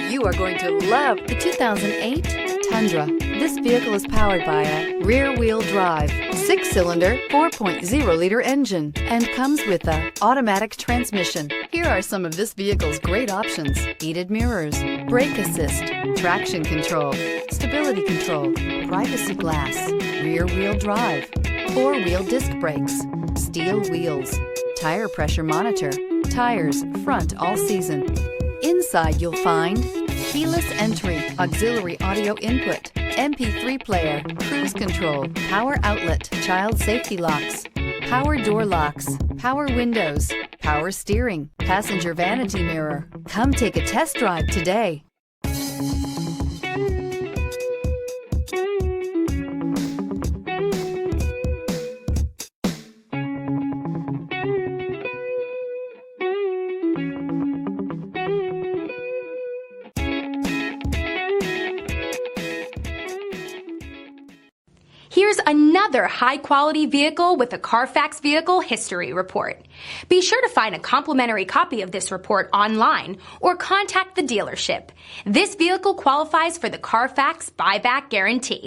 You are going to love the 2008 Tundra. This vehicle is powered by a rear-wheel drive, 6-cylinder, 4.0-liter engine, and comes with an automatic transmission. Here are some of this vehicle's great options: heated mirrors, brake assist, traction control, stability control, privacy glass, rear-wheel drive, 4-wheel disc brakes, steel wheels, tire pressure monitor, tires front all season. Inside you'll find keyless entry, auxiliary audio input, MP3 player, cruise control, power outlet, child safety locks, power door locks, power windows, power steering, passenger vanity mirror. Come take a test drive today. Here's another high-quality vehicle with a Carfax Vehicle History Report. Be sure to find a complimentary copy of this report online or contact the dealership. This vehicle qualifies for the Carfax Buyback Guarantee.